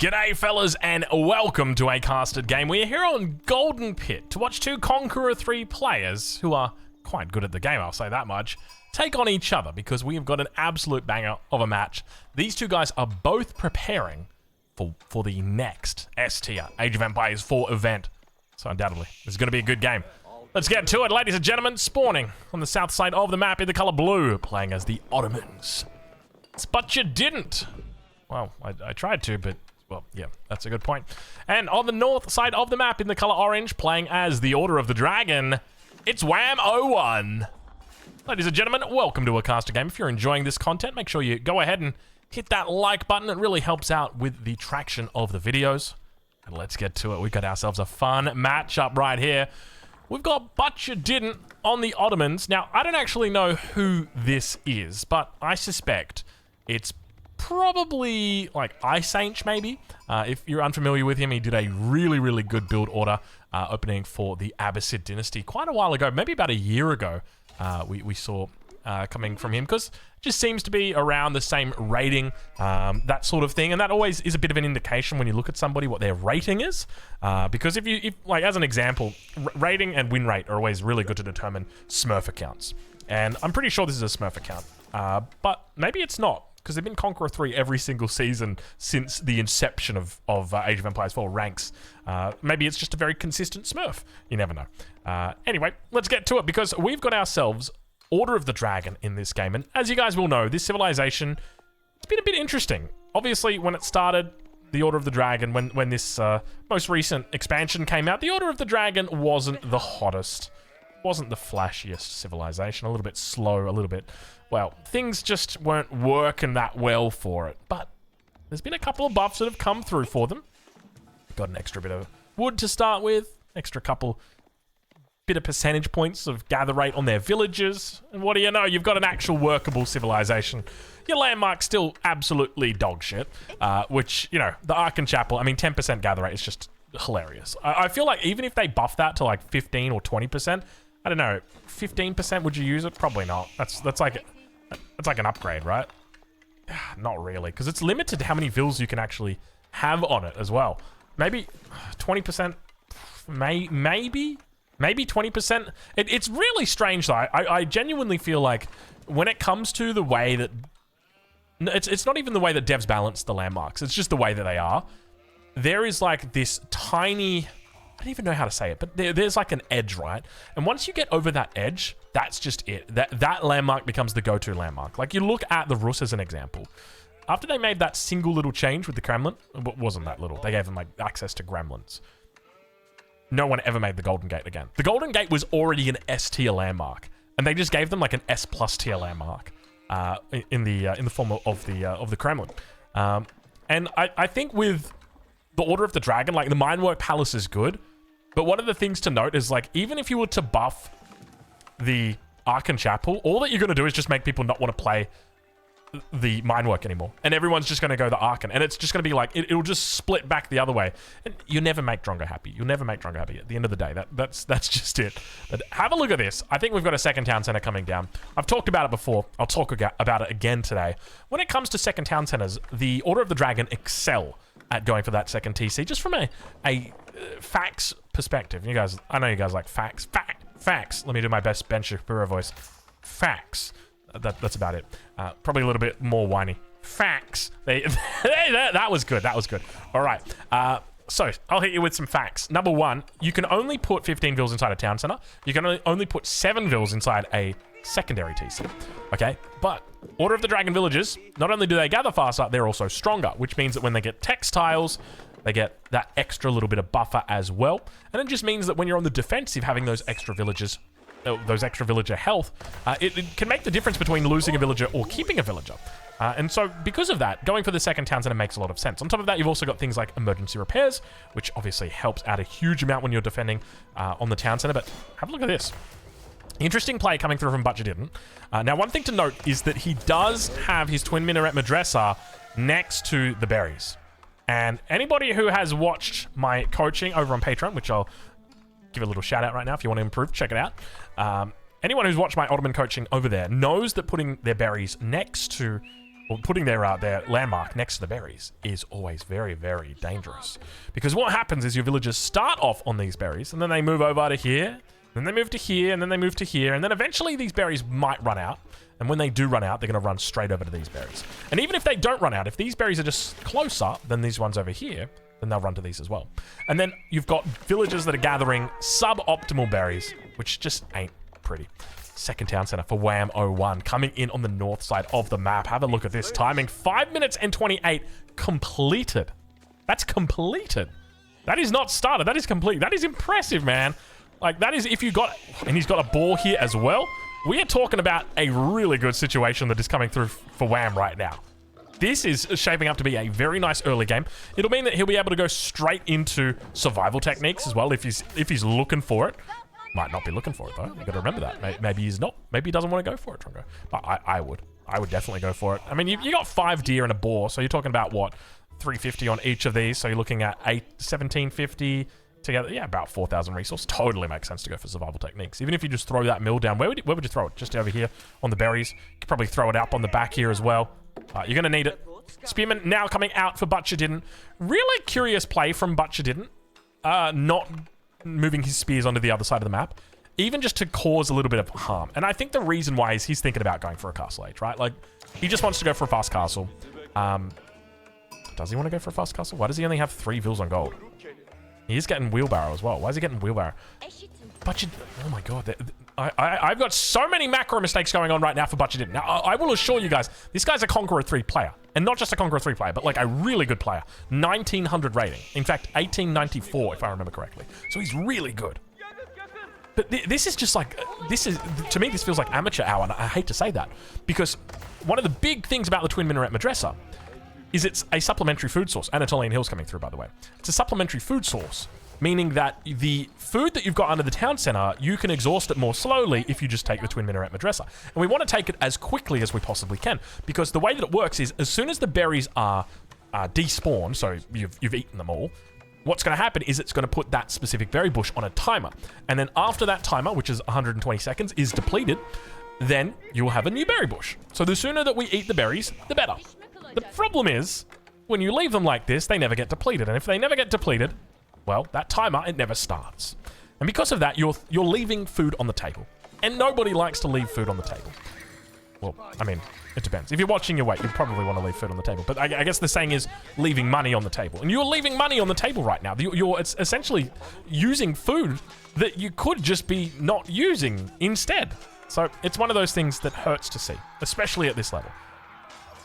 G'day fellas and welcome to a casted game. We are here on Golden Pit to watch two Conqueror 3 players who are quite good at the game, I'll say that much, take on each other because we have got an absolute banger of a match. These two guys are both preparing for the next S tier Age of Empires 4 event. So undoubtedly, this is going to be a good game. Let's get to it, ladies and gentlemen. Spawning on the south side of the map in the color blue, playing as the Ottomans. But you didn't. Well, I tried to, but... well, yeah, that's a good point. And on the north side of the map in the color orange, playing as the Order of the Dragon, it's Wham01. Ladies and gentlemen, welcome to a caster game. If you're enjoying this content, make sure you go ahead and hit that like button. It really helps out with the traction of the videos. And let's get to it. We've got ourselves a fun matchup right here. We've got But You Didn't on the Ottomans. Now, I don't actually know who this is, but I suspect it's probably like Ice Age, maybe. If you're unfamiliar with him, he did a really good build order opening for the Abbasid dynasty quite a while ago, maybe about a year ago. We saw coming from him because it just seems to be around the same rating, that sort of thing, and that always is a bit of an indication when you look at somebody what their rating is, because if like as an example, rating and win rate are always really good to determine Smurf accounts, and I'm pretty sure this is a Smurf account, but maybe it's not, because they've been Conqueror 3 every single season since the inception of Age of Empires 4 ranks. Maybe it's just a very consistent Smurf. You never know. Anyway, let's get to it, because we've got ourselves Order of the Dragon in this game. And as you guys will know, this civilization, it's been a bit interesting. Obviously, when it started, the Order of the Dragon, when this most recent expansion came out, the Order of the Dragon wasn't the hottest, wasn't the flashiest civilization, a little bit slow, a little bit... well, things just weren't working that well for it, but there's been a couple of buffs that have come through for them. Got an extra bit of wood to start with, extra couple bit of percentage points of gather rate on their villages, and what do you know, you've got an actual workable civilization. Your landmark's still absolutely dog shit, which, you know, the Arkan Chapel, I mean, 10% gather rate is just hilarious. I feel like even if they buff that to like 15 or 20%, I don't know, 15%, would you use it? Probably not. That's like an upgrade, right? Not really, because it's limited to how many vills you can actually have on it as well. Maybe 20%, maybe 20%. It's really strange though. I genuinely feel like when it comes to the way that... it's not even the way that devs balance the landmarks. It's just the way that they are. There is like this tiny... I don't even know how to say it, but there's like an edge, right? And once you get over that edge, that's just it. That landmark becomes the go-to landmark. Like, you look at the Rus as an example. After they made that single little change with the Kremlin, it wasn't that little. They gave them like access to gremlins. No one ever made the Golden Gate again. The Golden Gate was already an S tier landmark, and they just gave them like an S plus tier landmark in the form of the Kremlin. And I think with the Order of the Dragon, like, the Minework Palace is good, but one of the things to note is, like, even if you were to buff the Arkan Chapel, all that you're going to do is just make people not want to play the Minework anymore, and everyone's just going to go the Arkan, and it's just going to be like, it'll just split back the other way, and you never make Drongo happy. You'll never make Drongo happy at the end of the day. That's just it. But have a look at this. I think we've got a second town center coming down. I've talked about it before. I'll talk about it again today. When it comes to second town centers, the Order of the Dragon excel at going for that second TC, just from a facts perspective. You guys, I know you guys like facts. Facts. Let me do my best Ben Shapiro voice. Facts. That's about it. Probably a little bit more whiny. Facts. That was good. That was good. All right. So I'll hit you with some facts. Number one, you can only put 15 vills inside a town center. You can only put 7 vills inside a secondary TC. Okay, but Order of the Dragon villages, not only do they gather faster, they're also stronger, which means that when they get textiles, they get that extra little bit of buffer as well. And it just means that when you're on the defensive, having those extra villagers, those extra villager health, it can make the difference between losing a villager or keeping a villager. And so because of that, going for the second town center makes a lot of sense. On top of that, you've also got things like emergency repairs, which obviously helps out a huge amount when you're defending on the town center. But have a look at this. Interesting play coming through from But You Didn't. Now, one thing to note is that he does have his Twin Minaret Madrasa next to the berries. And anybody who has watched my coaching over on Patreon, which I'll give a little shout out right now if you want to improve, check it out. Anyone who's watched my Ottoman coaching over there knows that putting their berries next to or putting their landmark next to the berries is always very, very dangerous. Because what happens is your villagers start off on these berries, and then they move over to here, then they move to here, and then they move to here, and then eventually these berries might run out. And when they do run out, they're going to run straight over to these berries. And even if they don't run out, if these berries are just closer than these ones over here, then they'll run to these as well. And then you've got villagers that are gathering suboptimal berries, which just ain't pretty. Second town center for Wham 01 coming in on the north side of the map. Have a look at this timing. 5 minutes and 28 completed. That's completed. That is not started. That is complete. That is impressive, man. Like, that is if you got... And he's got a ball here as well. We are talking about a really good situation that is coming through for Wham right now. This is shaping up to be a very nice early game. It'll mean that he'll be able to go straight into survival techniques as well if he's looking for it. Might not be looking for it, though. You got to remember that. Maybe he's not. Maybe he doesn't want to go for it, Trongo. But I would. I would definitely go for it. I mean, you got 5 deer and a boar, so you're talking about, what, 350 on each of these. So you're looking at 1750 together. Yeah, about 4,000 resource. Totally makes sense to go for survival techniques. Even if you just throw that mill down, where would you throw it? Just over here on the berries. You could probably throw it up on the back here as well. You're going to need it. Spearman now coming out for Butcher Didn't. Really curious play from Butcher Didn't. Not moving his spears onto the other side of the map, even just to cause a little bit of harm. And I think the reason why is he's thinking about going for a castle age, right? Like, he just wants to go for a fast castle. Does he want to go for a fast castle? Why does he only have 3 vills on gold? He is getting wheelbarrow as well. Why is he getting wheelbarrow? Butcher, oh my god. I've got so many macro mistakes going on right now for Butcher Didn't. Now, I will assure you guys, this guy's a Conqueror 3 player. And not just a Conqueror 3 player, but like a really good player. 1900 rating. In fact, 1894, if I remember correctly. So he's really good. But this is just like, to me, this feels like amateur hour, and I hate to say that. Because one of the big things about the Twin Minaret Madrasa is it's a supplementary food source. Anatolian Hill's coming through, by the way. It's a supplementary food source, meaning that the food that you've got under the town center, you can exhaust it more slowly if you just take the Twin Minaret Madrasa. And we want to take it as quickly as we possibly can, because the way that it works is as soon as the berries are despawned, so you've eaten them all, what's going to happen is it's going to put that specific berry bush on a timer. And then after that timer, which is 120 seconds, is depleted, then you'll have a new berry bush. So the sooner that we eat the berries, the better. The problem is, when you leave them like this, they never get depleted. And if they never get depleted, well, that timer, it never starts. And because of that, you're leaving food on the table. And nobody likes to leave food on the table. Well, I mean, it depends. If you're watching your weight, you probably want to leave food on the table. But I guess the saying is leaving money on the table. And you're leaving money on the table right now. It's essentially using food that you could just be not using instead. So it's one of those things that hurts to see, especially at this level.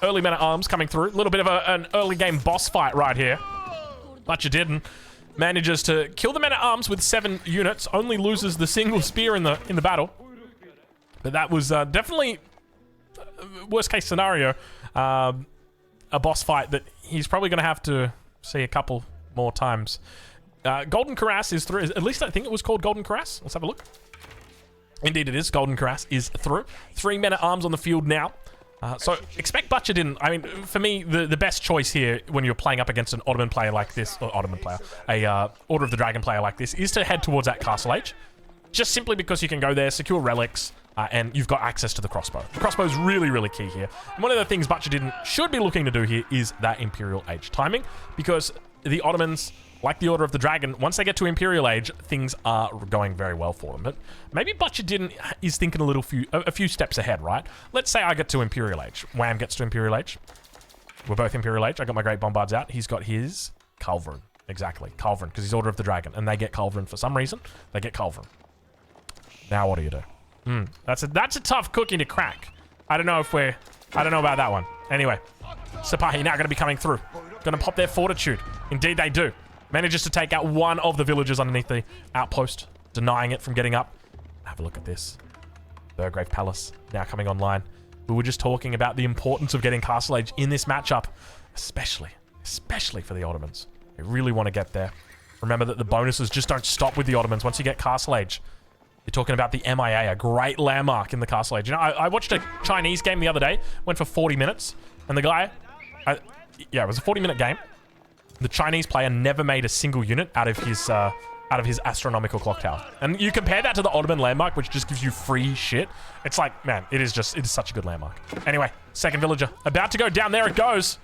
Early men-at-arms coming through. A little bit of an early game boss fight right here. Butcher Didn't manages to kill the men-at-arms with 7 units. Only loses the single spear in the battle. But that was definitely worst case scenario. A boss fight that he's probably going to have to see a couple more times. Golden Cuirass is through. At least I think it was called Golden Cuirass. Let's have a look. Indeed it is. Golden Cuirass is through. 3 men-at-arms on the field now. So expect Butcher Didn't. I mean, for me, the best choice here when you're playing up against an Ottoman player like this, or Ottoman player, a Order of the Dragon player like this, is to head towards that Castle Age. Just simply because you can go there, secure relics, and you've got access to the crossbow. The crossbow is really, really key here. And one of the things Butcher Didn't should be looking to do here is that Imperial Age timing, because the Ottomans, like the Order of the Dragon, once they get to Imperial Age, things are going very well for them. But maybe Butcher Didn't is thinking a few steps ahead, right? Let's say I get to Imperial Age. Wham gets to Imperial Age. We're both Imperial Age. I got my Great Bombards out. He's got his Culverin. Exactly, Culverin, because he's Order of the Dragon, and they get Culverin for some reason. They get Culverin. Now what do you do? That's a tough cookie to crack. I don't know about that one. Anyway, Sipahi now going to be coming through. Going to pop their fortitude. Indeed they do. Manages to take out one of the villagers underneath the outpost, denying it from getting up. Have a look at this. Burgrave Palace now coming online. We were just talking about the importance of getting Castle Age in this matchup, especially for the Ottomans. They really want to get there. Remember that the bonuses just don't stop with the Ottomans. Once you get Castle Age, you're talking about the MIA, a great landmark in the Castle Age. You know, I watched a Chinese game the other day, went for 40 minutes, and the guy, yeah, it was a 40-minute game. The Chinese player never made a single unit out of his out of his astronomical clock tower. And you compare that to the Ottoman landmark, which just gives you free shit. It's like, man, it is such a good landmark. Anyway, second villager about to go down. There it goes.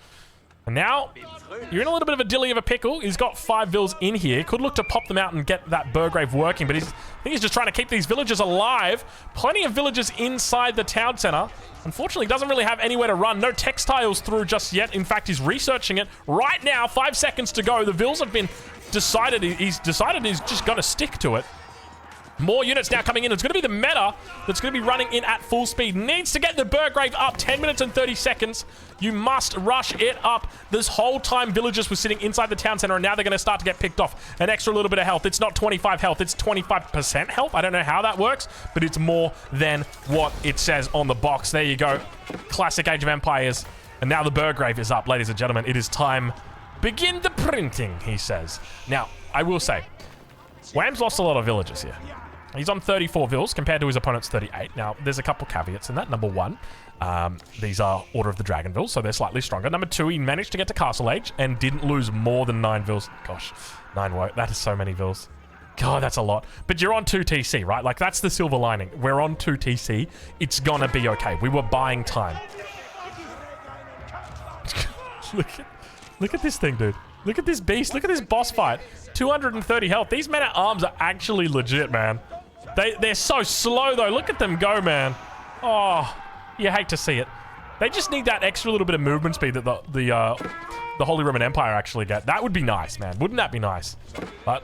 And now you're in a little bit of a dilly of a pickle. He's got 5 vills in here. Could look to pop them out and get that Burgrave working, but I think he's just trying to keep these villagers alive. Plenty of villagers inside the town center. Unfortunately, doesn't really have anywhere to run. No textiles through just yet. In fact, he's researching it right now. 5 seconds to go. The vills have been decided. He's decided he's just going to stick to it. More units now coming in. It's going to be the meta that's going to be running in at full speed. Needs to get the Burgrave up. 10 minutes and 30 seconds. You must rush it up. This whole time, villagers were sitting inside the town center, and now they're going to start to get picked off. An extra little bit of health. It's not 25 health. It's 25% health. I don't know how that works, but it's more than what it says on the box. There you go. Classic Age of Empires. And now the Burgrave is up, ladies and gentlemen. It is time. Begin the printing, he says. Now, I will say, Wham's lost a lot of villagers here. He's on 34 vills compared to his opponent's 38. Now, there's a couple caveats in that. Number 1, these are Order of the Dragon vills, so they're slightly stronger. Number 2, he managed to get to Castle Age and didn't lose more than 9 vills. Gosh, 9 woe. That is so many vills. God, that's a lot. But you're on 2 TC, right? Like, that's the silver lining. We're on 2 TC. It's gonna be okay. We were buying time. Look at this thing, dude. Look at this beast. Look at this boss fight. 230 health. These men at arms are actually legit, man. They're so slow, though. Look at them go, man. Oh, you hate to see it. They just need that extra little bit of movement speed that the Holy Roman Empire actually get. That would be nice, man. Wouldn't that be nice? But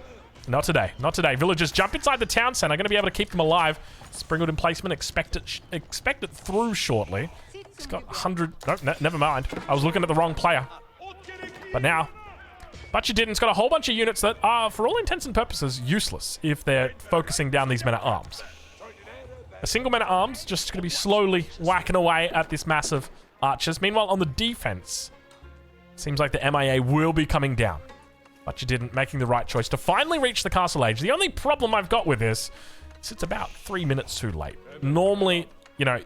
not today. Not today. Villagers jump inside the town center. Going to be able to keep them alive. Springwood emplacement. Expect it through shortly. He's got 100. No, never mind. I was looking at the wrong player. But now, Byzantines got a whole bunch of units that are, for all intents and purposes, useless if they're focusing down these men-at-arms. A single men-at-arms just going to be slowly whacking away at this massive archers. Meanwhile, on the defense, seems like the MIA will be coming down. Byzantines making the right choice to finally reach the Castle Age. The only problem I've got with this is it's about 3 minutes too late. Normally, you know,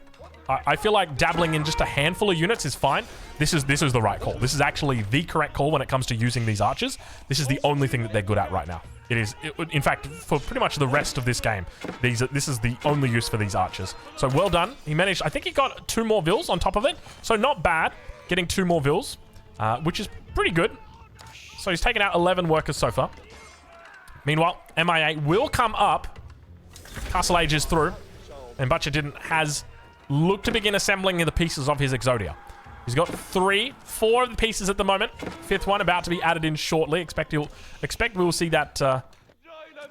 I feel like dabbling in just a handful of units is fine. This is the right call. This is actually the correct call when it comes to using these archers. This is the only thing that they're good at right now. In fact, for pretty much the rest of this game, this is the only use for these archers. So well done. He managed, I think he got 2 more vills on top of it. So not bad, getting 2 more vills, which is pretty good. So he's taken out 11 workers so far. Meanwhile, MIA will come up. Castle Age is through. And Byzantines has looked to begin assembling the pieces of his Exodia. He's got 4 of the pieces at the moment. 5th one about to be added in shortly. Expect we will see that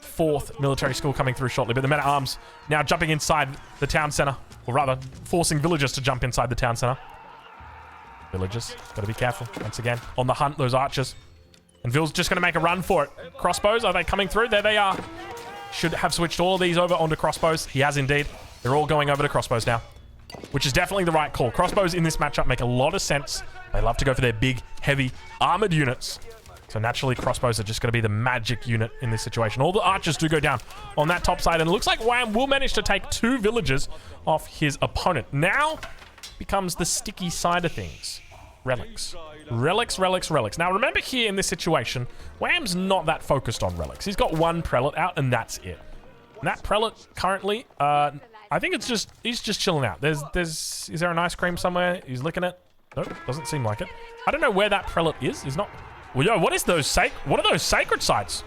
4th military school coming through shortly. But the men-at-arms now jumping inside the town center. Or rather, forcing villagers to jump inside the town center. Villagers, gotta be careful. Once again, on the hunt, those archers. And Vill's just gonna make a run for it. Crossbows, are they coming through? There they are. Should have switched all of these over onto crossbows. He has indeed. They're all going over to crossbows now, which is definitely the right call. Crossbows in this matchup make a lot of sense. They love to go for their big, heavy, armored units. So naturally, crossbows are just going to be the magic unit in this situation. All the archers do go down on that top side, and it looks like Wham will manage to take 2 villagers off his opponent. Now becomes the sticky side of things. Relics. Relics, relics, relics. Now remember here in this situation, Wham's not that focused on relics. He's got 1 prelate out, and that's it. And that prelate currently, I think he's just chilling out. Is there an ice cream somewhere? He's licking it. Nope, doesn't seem like it. I don't know where that prelate is. He's not. Well, yo, what are those sacred sites?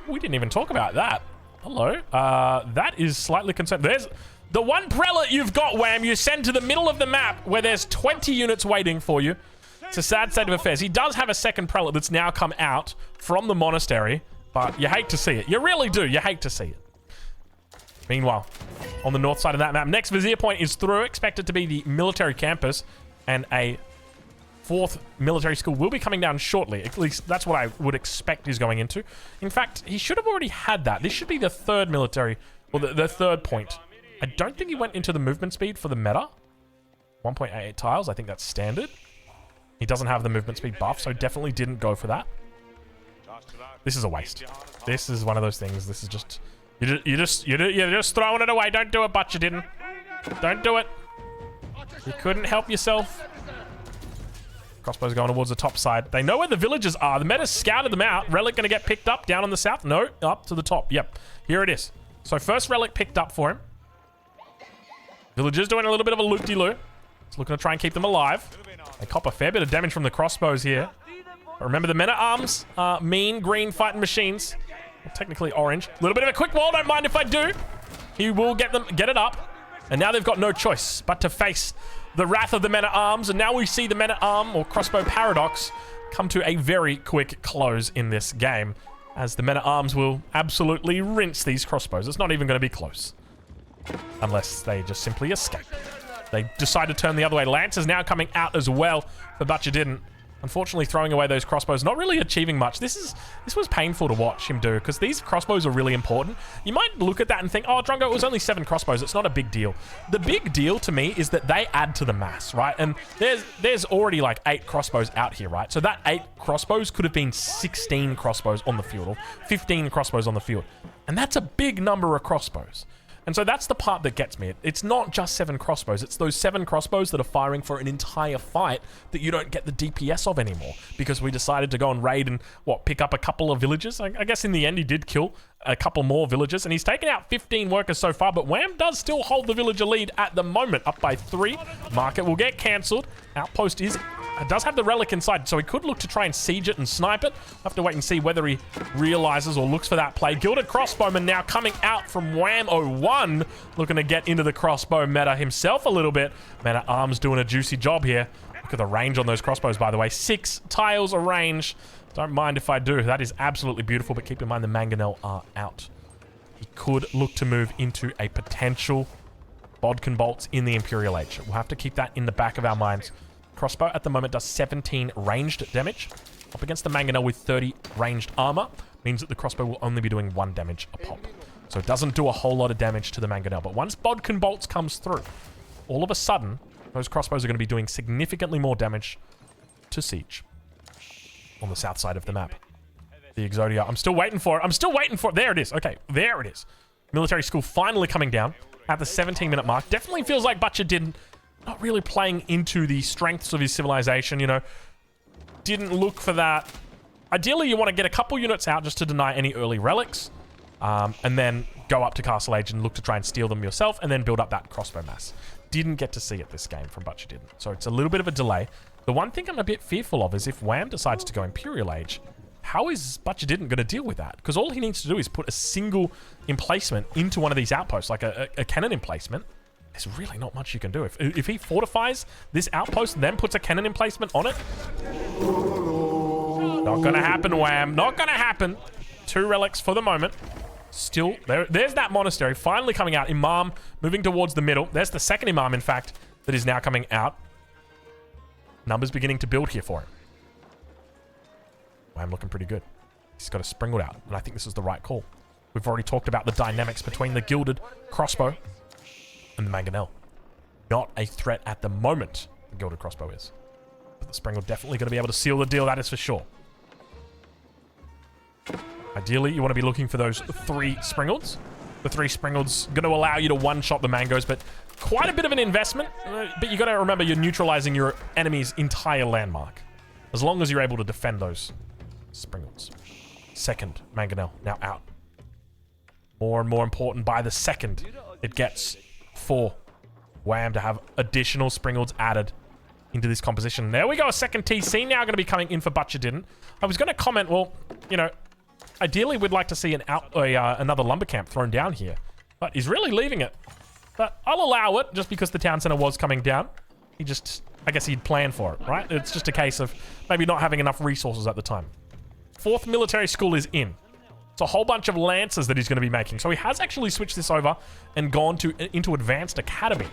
We didn't even talk about that. Hello. That is slightly concerned. There's the 1 prelate you've got, Wham. You send to the middle of the map where there's 20 units waiting for you. It's a sad state of affairs. He does have a 2nd prelate that's now come out from the monastery, but you hate to see it. You really do. You hate to see it. Meanwhile, on the north side of that map, next Vizier Point is through. Expected to be the military campus, and a 4th military school will be coming down shortly. At least that's what I would expect he's going into. In fact, he should have already had that. This should be the 3rd military, well, the 3rd point. I don't think he went into the movement speed for the meta. 1.88 tiles, I think that's standard. He doesn't have the movement speed buff, so definitely didn't go for that. This is a waste. This is one of those things. This is just... You're just throwing it away. Don't do it, but you didn't. Don't do it. You couldn't help yourself. Crossbows going towards the top side. They know where the villagers are. The meta scouted them out. Relic going to get picked up down on the south. No, up to the top. Yep, here it is. So first relic picked up for him. Villagers doing a little bit of a loop-de-loo. He's looking to try and keep them alive. They cop a fair bit of damage from the crossbows here. But remember, the men-at-arms are mean green fighting machines. Well, technically orange. A little bit of a quick wall. Don't mind if I do. He will get it up. And now they've got no choice but to face the wrath of the men-at-arms. And now we see the men-at-arm or crossbow paradox come to a very quick close in this game, as the men-at-arms will absolutely rinse these crossbows. It's not even going to be close. Unless they just simply escape. They decide to turn the other way. Lance is now coming out as well, but Butcher didn't. Unfortunately, throwing away those crossbows, not really achieving much. This was painful to watch him do, because these crossbows are really important. You might look at that and think, oh, Drongo, it was only 7 crossbows. It's not a big deal. The big deal to me is that they add to the mass, right? And there's already like 8 crossbows out here, right? So that 8 crossbows could have been 16 crossbows on the field, or 15 crossbows on the field. And that's a big number of crossbows. And so that's the part that gets me. It's not just 7 crossbows. It's those 7 crossbows that are firing for an entire fight that you don't get the DPS of anymore, because we decided to go and raid and, pick up a couple of villagers. I guess in the end he did kill a couple more villagers, and he's taken out 15 workers so far, but Wham does still hold the villager lead at the moment, up by 3. Market will get cancelled. Outpost does have the relic inside, so he could look to try and siege it and snipe it. We'll have to wait and see whether he realizes or looks for that play. Gilded Crossbowman now coming out from Wham 01, looking to get into the crossbow meta himself a little bit. Meta Arms doing a juicy job here. Look at the range on those crossbows, by the way. 6 tiles of range. Don't mind if I do. That is absolutely beautiful, but keep in mind the Mangonel are out. He could look to move into a potential Bodkin bolts in the Imperial Age. We'll have to keep that in the back of our minds. Crossbow at the moment does 17 ranged damage. Up against the Mangonel with 30 ranged armor means that the crossbow will only be doing 1 damage a pop. So it doesn't do a whole lot of damage to the Mangonel. But once Bodkin bolts comes through, all of a sudden, those crossbows are going to be doing significantly more damage to siege on the south side of the map. The Exodia. I'm still waiting for it. I'm still waiting for it. There it is. Okay, there it is. Military school finally coming down at the 17-minute mark. Definitely feels like Butcher not really playing into the strengths of his civilization, you know. Didn't look for that. Ideally, you want to get a couple units out just to deny any early relics, and then go up to Castle Age and look to try and steal them yourself, and then build up that crossbow mass. Didn't get to see it this game from Butcher didn't. So it's a little bit of a delay. The one thing I'm a bit fearful of is if Wham decides to go Imperial Age, how is Butcher didn't going to deal with that? Because all he needs to do is put a single emplacement into one of these outposts, like a cannon emplacement. There's really not much you can do. If he fortifies this outpost and then puts a cannon emplacement on it, not going to happen, Wham. Not going to happen. 2 relics for the moment. Still, there's that monastery finally coming out. Imam moving towards the middle. There's the second Imam, in fact, that is now coming out. Numbers beginning to build here for him. Wham looking pretty good. He's got a Springwood out, and I think this is the right call. We've already talked about the dynamics between the Gilded Crossbow and the Mangonel. Not a threat at the moment, the Gilded Crossbow is. But the Springwood definitely going to be able to seal the deal, that is for sure. Ideally, you want to be looking for those 3 Springwoods. The 3 Springwoods going to allow you to one-shot the Mangoes, but quite a bit of an investment. But you got to remember, you're neutralizing your enemy's entire landmark. As long as you're able to defend those Springwoods. Second Mangonel now out. More and more important by the second it gets for Wham to have additional Springwoods added into this composition. There we go, a second TC now going to be coming in for Butcher didn't. I was going to comment, well, you know, ideally we'd like to see another lumber camp thrown down here, but he's really leaving it. But I'll allow it just because the town center was coming down. I guess he'd planned for it, right? It's just a case of maybe not having enough resources at the time. 4th military school is in. It's a whole bunch of lances that he's going to be making. So he has actually switched this over and gone into Advanced Academy,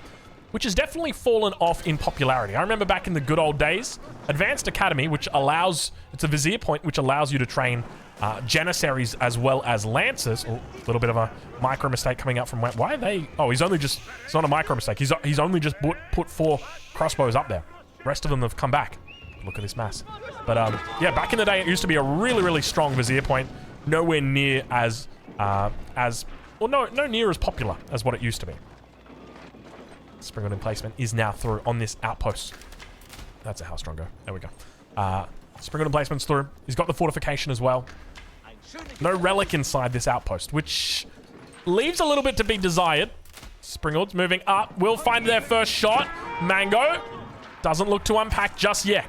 which has definitely fallen off in popularity. I remember back in the good old days, Advanced Academy, which allows, it's a vizier point, which allows you to train Janissaries as well as Lancers. Oh, a little bit of a micro mistake coming out from, why are they, oh, it's not a micro mistake. He's only just put 4 crossbows up there. The rest of them have come back. Look at this mass. But yeah, back in the day, it used to be a really, really strong vizier point. Nowhere near as no near as popular as what it used to be. Springwood emplacement is now through on this outpost. That's a house strong go. There we go. Sprinkled emplacements through. He's got the fortification as well. No relic inside this outpost, which leaves a little bit to be desired. Springald's moving up. Will find their first shot. Mango doesn't look to unpack just yet.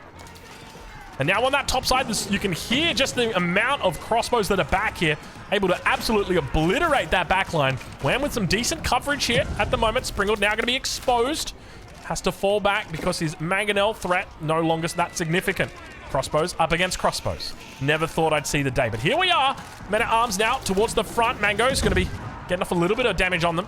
And now on that top side, you can hear just the amount of crossbows that are back here, able to absolutely obliterate that backline. Wham with some decent coverage here at the moment. Springald now going to be exposed. Has to fall back because his mangonel threat no longer that significant. Crossbows up against crossbows. Never thought I'd see the day, but here we are. Men at arms now towards the front. Mango's going to be getting off a little bit of damage on them.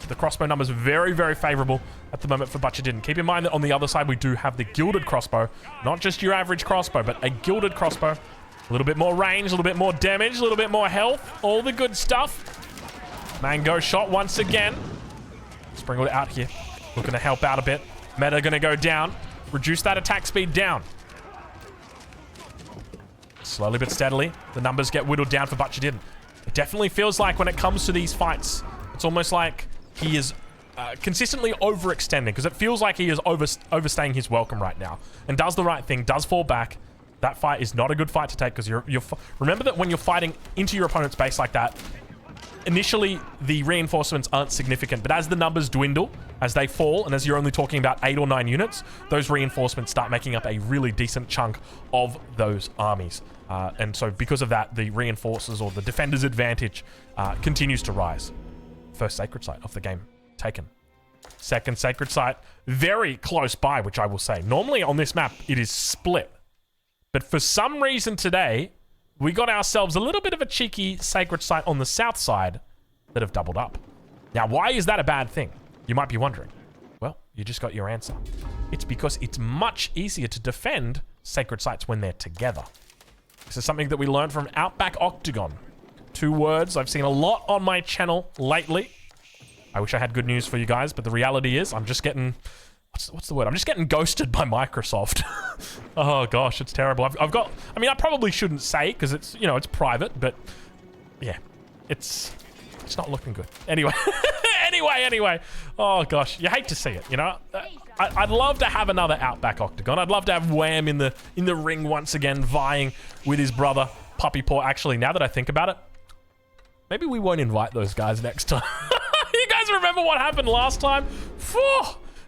The crossbow numbers very, very favorable at the moment for Byzantines. Keep in mind that on the other side, we do have the gilded crossbow. Not just your average crossbow, but a gilded crossbow. A little bit more range, a little bit more damage, a little bit more health. All the good stuff. Mango shot once again. Sprinkled out here. Looking to help out a bit. Meta going to go down. Reduce that attack speed down. Slowly but steadily, the numbers get whittled down for Byzantines. It definitely feels like when it comes to these fights, it's almost like he is consistently overextending, because it feels like he is overstaying his welcome right now, and does the right thing, does fall back. That fight is not a good fight to take, because remember that when you're fighting into your opponent's base like that, initially the reinforcements aren't significant, but as the numbers dwindle, as they fall, and as you're only talking about 8 or 9 units, those reinforcements start making up a really decent chunk of those armies. And so because of that, the reinforcers or the defender's advantage continues to rise. First sacred site of the game taken. Second sacred site very close by, which I will say. Normally on this map, it is split. But for some reason today, we got ourselves a little bit of a cheeky sacred site on the south side that have doubled up. Now, why is that a bad thing? You might be wondering. Well, you just got your answer. It's because it's much easier to defend sacred sites when they're together. This is something that we learned from Outback Octagon. 2 words I've seen a lot on my channel lately. I wish I had good news for you guys, but the reality is I'm just getting... What's the word? I'm just getting ghosted by Microsoft. Oh gosh, it's terrible. I've got... I mean, I probably shouldn't say because it's, you know, it's private, but yeah, it's not looking good. Anyway, anyway. Oh gosh, you hate to see it, you know? I'd love to have another Outback Octagon. I'd love to have Wham in the ring once again, vying with his brother, Puppy Paw. Actually, now that I think about it, maybe we won't invite those guys next time. You guys remember what happened last time? Phew!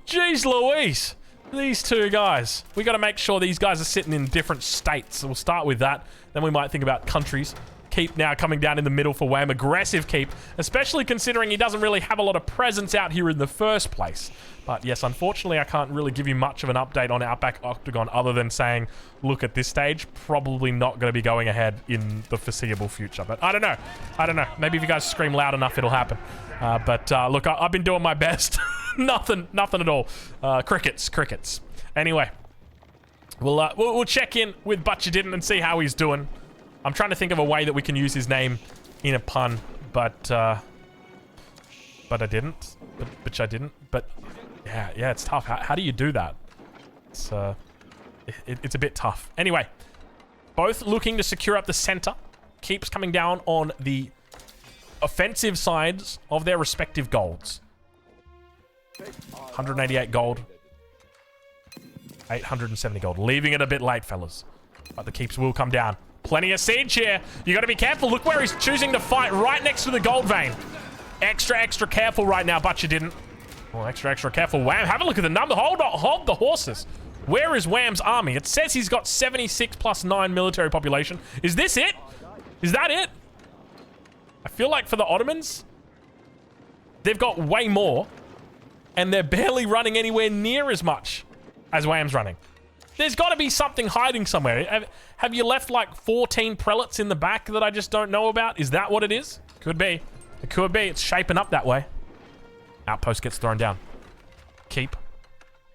Jeez Louise. These 2 guys. We got to make sure these guys are sitting in different states. So we'll start with that. Then we might think about countries. Keep now coming down in the middle for Wham. Aggressive Keep, especially considering he doesn't really have a lot of presence out here in the first place. But yes, unfortunately, I can't really give you much of an update on Outback Octagon other than saying, look, at this stage, probably not going to be going ahead in the foreseeable future. But I don't know. Maybe if you guys scream loud enough, it'll happen. Look, I've been doing my best. Nothing at all. Crickets. Anyway, we'll check in with Byzantines and see how he's doing. I'm trying to think of a way that we can use his name in a pun, but I didn't. But I didn't. But yeah, it's tough. How do you do that? It's a bit tough. Anyway, both looking to secure up the center. Keeps coming down on the offensive sides of their respective golds. 188 gold. 870 gold. Leaving it a bit late, fellas. But the keeps will come down. Plenty of siege here. You got to be careful. Look where he's choosing to fight, right next to the gold vein. Extra careful right now, but you didn't. Well, extra careful. Wham, have a look at the number. Hold the horses. Where is Wham's army? It says he's got 76 plus 9 military population. Is this it? Is that it? I feel like for the Ottomans, they've got way more, and they're barely running anywhere near as much as Wham's running. There's got to be something hiding somewhere. Have you left like 14 prelates in the back that I just don't know about? Is that what it is? Could be. It could be. It's shaping up that way. Outpost gets thrown down. Keep.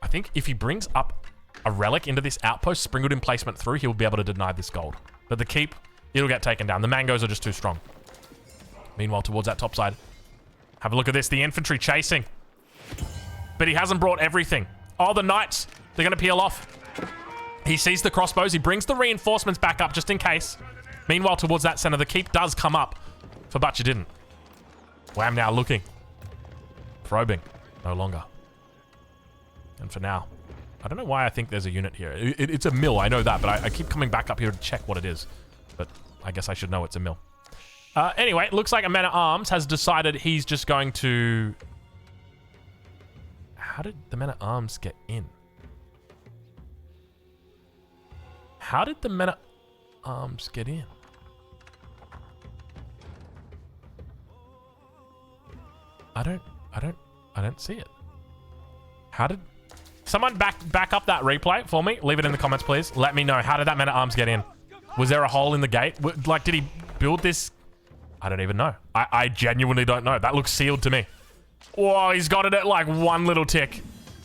I think if he brings up a relic into this outpost, sprinkled in placement through, he'll be able to deny this gold. But the keep, it'll get taken down. The mangoes are just too strong. Meanwhile, towards that top side, have a look at this. The infantry chasing. But he hasn't brought everything. Oh, the knights. They're going to peel off. He sees the crossbows. He brings the reinforcements back up just in case. Meanwhile, towards that center, the keep does come up. For Butcher didn't. Wham now looking. Probing. No longer. And for now, I don't know why I think there's a unit here. It's a mill, I know that, but I keep coming back up here to check what it is. But I guess I should know it's a mill. Anyway, it looks like a man-at-arms has decided he's just going to... How did the men-at-arms get in? How did the men-at-arms get in? I don't see it. How did... Someone back up that replay for me. Leave it in the comments, please. Let me know. How did that man-at-arms get in? Was there a hole in the gate? Like, did he build this? I don't even know. I genuinely don't know. That looks sealed to me. Whoa, he's got it at like one little tick.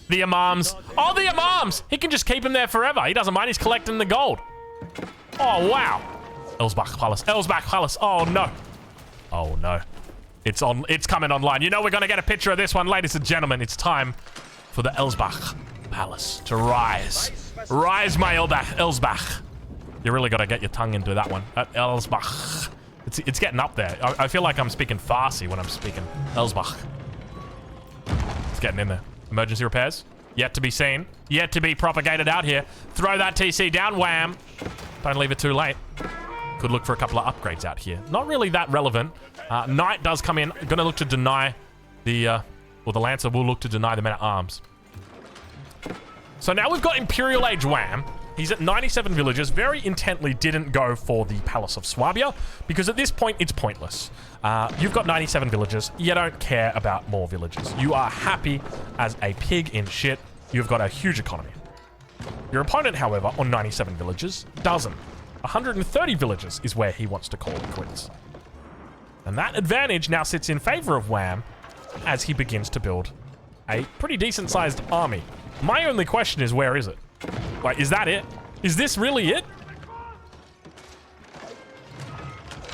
The imams. Oh, the imams! He can just keep him there forever. He doesn't mind. He's collecting the gold. Oh, wow. Elsbach Palace. Elsbach Palace. Oh, no. Oh, no. It's coming online. You know we're going to get a picture of this one, ladies and gentlemen. It's time for the Elsbach Palace to rise. Rise, my Elsbach. You really got to get your tongue into that one. Elsbach. It's getting up there. I feel like I'm speaking Farsi when I'm speaking Elsbach. It's getting in there. Emergency repairs. Yet to be seen. Yet to be propagated out here. Throw that TC down. Wham. Don't leave it too late. Could look for a couple of upgrades out here. Not really that relevant. Knight does come in. Going to look to deny the... Well, the Lancer will look to deny the men-at-arms. So now we've got Imperial Age Wham. He's at 97 villages. Very intently didn't go for the Palace of Swabia because at this point, it's pointless. You've got 97 villages. You don't care about more villages. You are happy as a pig in shit. You've got a huge economy. Your opponent, however, on 97 villages, doesn't. 130 villages is where he wants to call it quits. And that advantage now sits in favor of Wham as he begins to build a pretty decent-sized army. My only question is, where is it? Like, is that it? Is this really it?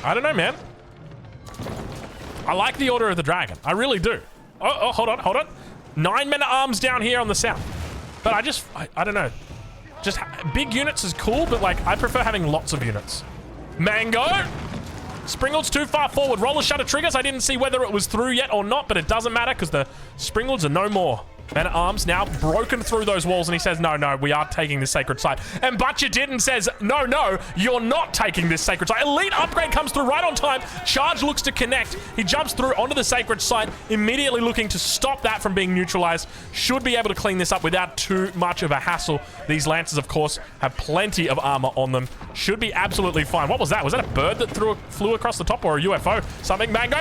I don't know, man. I like the Order of the Dragon. I really do. Oh, hold on. 9 men-at-arms down here on the south. But I don't know. Just big units is cool, but like, I prefer having lots of units. Mango! Springalds too far forward. Roller shutter triggers. I didn't see whether it was through yet or not, but it doesn't matter because the Springalds are no more. Man-at-arms now broken through those walls, and he says, no, we are taking this sacred site. And Butcher didn't says, no, you're not taking this sacred site. Elite upgrade comes through right on time. Charge looks to connect. He jumps through onto the sacred site, immediately looking to stop that from being neutralized. Should be able to clean this up without too much of a hassle. These Lancers, of course, have plenty of armor on them. Should be absolutely fine. What was that? Was that a bird that flew across the top or a UFO? Something. Mango!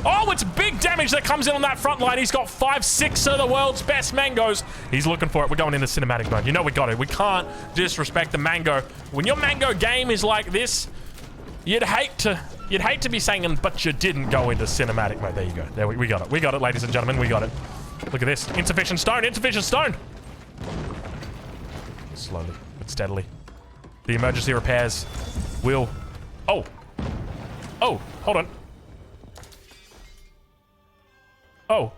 Oh, it's big damage that comes in on that front line. He's got 5-6 of the world's best mangoes. He's looking for it. We're going into cinematic mode. You know we got it. We can't disrespect the mango. When your mango game is like this, you'd hate to be saying, but you didn't go into cinematic mode. There you go. There we got it. We got it, ladies and gentlemen. We got it. Look at this. Insufficient stone. Slowly but steadily. The emergency repairs will... Oh, hold on. Oh.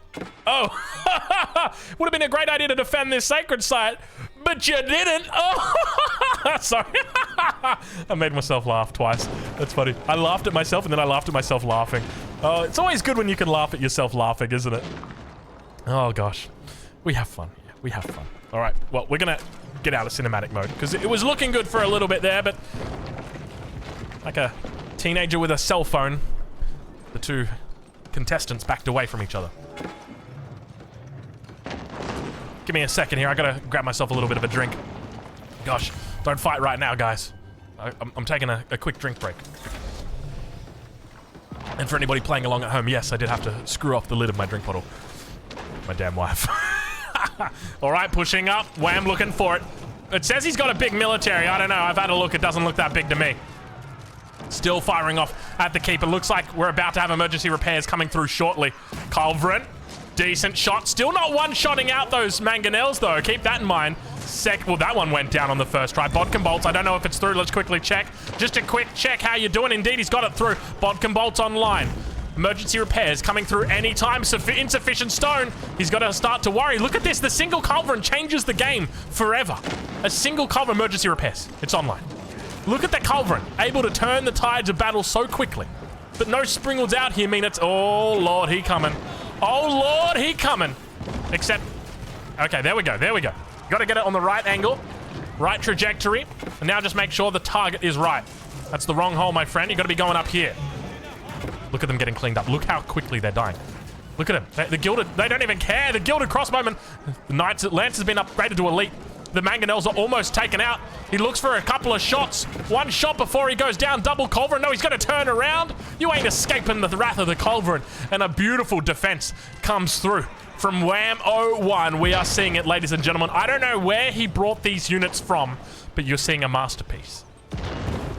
Would have been a great idea to defend this sacred site, but you didn't. Oh, sorry. I made myself laugh twice. That's funny. I laughed at myself and then I laughed at myself laughing. Oh, it's always good when you can laugh at yourself laughing, isn't it? Oh gosh. We have fun. Yeah, we have fun. All right. Well, we're going to get out of cinematic mode because it was looking good for a little bit there, but like a teenager with a cell phone, the two contestants backed away from each other. Give me a second here. I gotta grab myself a little bit of a drink. Gosh, don't fight right now, guys. I'm taking a quick drink break. And for anybody playing along at home, yes, I did have to screw off the lid of my drink bottle. My damn wife. All right, pushing up. Wham, looking for it. It says he's got a big military. I don't know. I've had a look. It doesn't look that big to me. Still firing off at the keeper. Looks like we're about to have emergency repairs coming through shortly. Culverin, decent shot. Still not one-shotting out those mangonels, though. Keep that in mind. Well, that one went down on the first try. Bodkin bolts. I don't know if it's through. Let's quickly check. Just a quick check. How you doing? Indeed, he's got it through. Bodkin bolts online. Emergency repairs coming through anytime. Insufficient stone. He's got to start to worry. Look at this. The single culverin changes the game forever. A single culverin emergency repairs. It's online. Look at the culverin. Able to turn the tides of battle so quickly. But no Springalds out here mean it's... Oh, Lord, he coming. Oh, Lord, he coming. Except... Okay, there we go. Got to get it on the right angle, right trajectory, and now just make sure the target is right. That's the wrong hole, my friend. You got to be going up here. Look at them getting cleaned up. Look how quickly they're dying. Look at them. The Gilded, they don't even care. The Gilded Crossbowmen, the Knights, Lance has been upgraded to Elite. The Mangonels are almost taken out. He looks for a couple of shots. One shot before he goes down. Double Culverin. No, he's going to turn around. You ain't escaping the wrath of the Culverin. And a beautiful defense comes through from Wham01. We are seeing it, ladies and gentlemen. I don't know where he brought these units from, but you're seeing a masterpiece.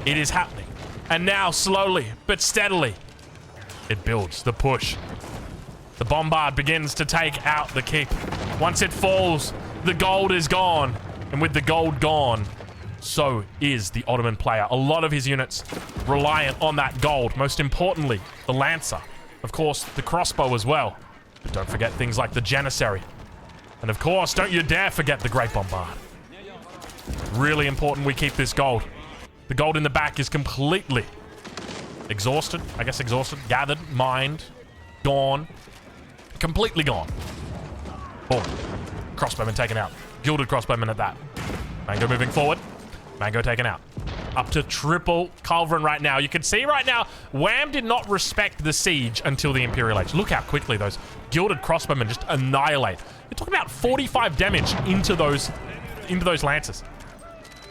It is happening. And now, slowly but steadily, it builds the push. The bombard begins to take out the keep. Once it falls, the gold is gone. And with the gold gone, so is the Ottoman player. A lot of his units reliant on that gold. Most importantly, the Lancer. Of course, the crossbow as well. But don't forget things like the Janissary. And of course, don't you dare forget the Great Bombard. Really important we keep this gold. The gold in the back is completely exhausted. I guess exhausted. Gathered. Mined. Gone. Completely gone. Boom. Crossbowman taken out. Gilded Crossbowman at that. Mango moving forward. Mango taken out. Up to triple Culverin right now. You can see right now, Wham did not respect the siege until the Imperial Age. Look how quickly those Gilded Crossbowmen just annihilate. You're talking about 45 damage into those Lancers.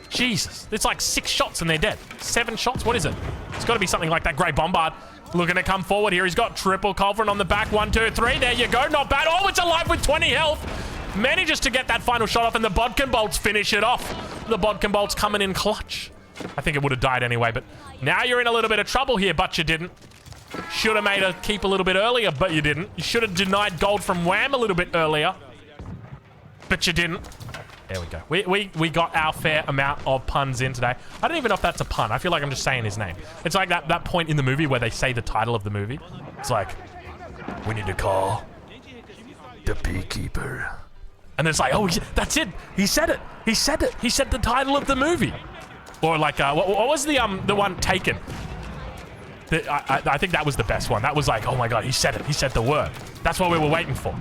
Jesus. It's like 6 shots and they're dead. 7 shots? What is it? It's got to be something like that Great Bombard. Looking to come forward here. He's got triple Culverin on the back. 1, 2, 3. There you go. Not bad. Oh, it's alive with 20 health. Manages to get that final shot off, and the Bodkin bolts finish it off. The Bodkin bolts coming in clutch. I think it would have died anyway, but now you're in a little bit of trouble here, but you didn't. Should have made a keep a little bit earlier, but you didn't. You should have denied gold from Wham a little bit earlier, but you didn't. There we go. We got our fair amount of puns in today. I don't even know if that's a pun. I feel like I'm just saying his name. It's like that point in the movie where they say the title of the movie. It's like, we need to call the beekeeper. And it's like, oh, that's it. He said it. He said it. He said the title of the movie. Or like, what was the one Taken? I think that was the best one. That was like, oh my God, he said it. He said the word. That's what we were waiting for.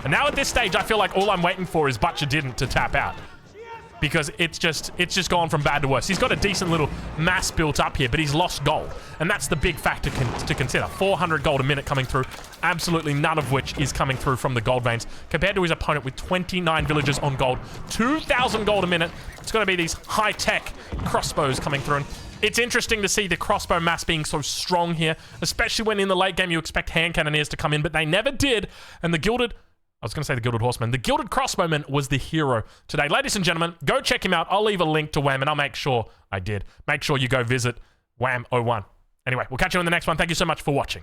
And now at this stage, I feel like all I'm waiting for is Butcher didn't to tap out. Because it's just gone from bad to worse. He's got a decent little mass built up here, but he's lost gold. And that's the big factor to consider. 400 gold a minute coming through, absolutely none of which is coming through from the gold veins. Compared to his opponent with 29 villagers on gold, 2,000 gold a minute. It's going to be these high-tech crossbows coming through. And it's interesting to see the crossbow mass being so strong here, especially when in the late game you expect hand cannoneers to come in, but they never did. And the Gilded... I was going to say the Gilded Horseman. The Gilded Crossbowman was the hero today. Ladies and gentlemen, go check him out. I'll leave a link to Wham, and I'll make sure I did. Make sure you go visit Wham01. Anyway, we'll catch you in the next one. Thank you so much for watching.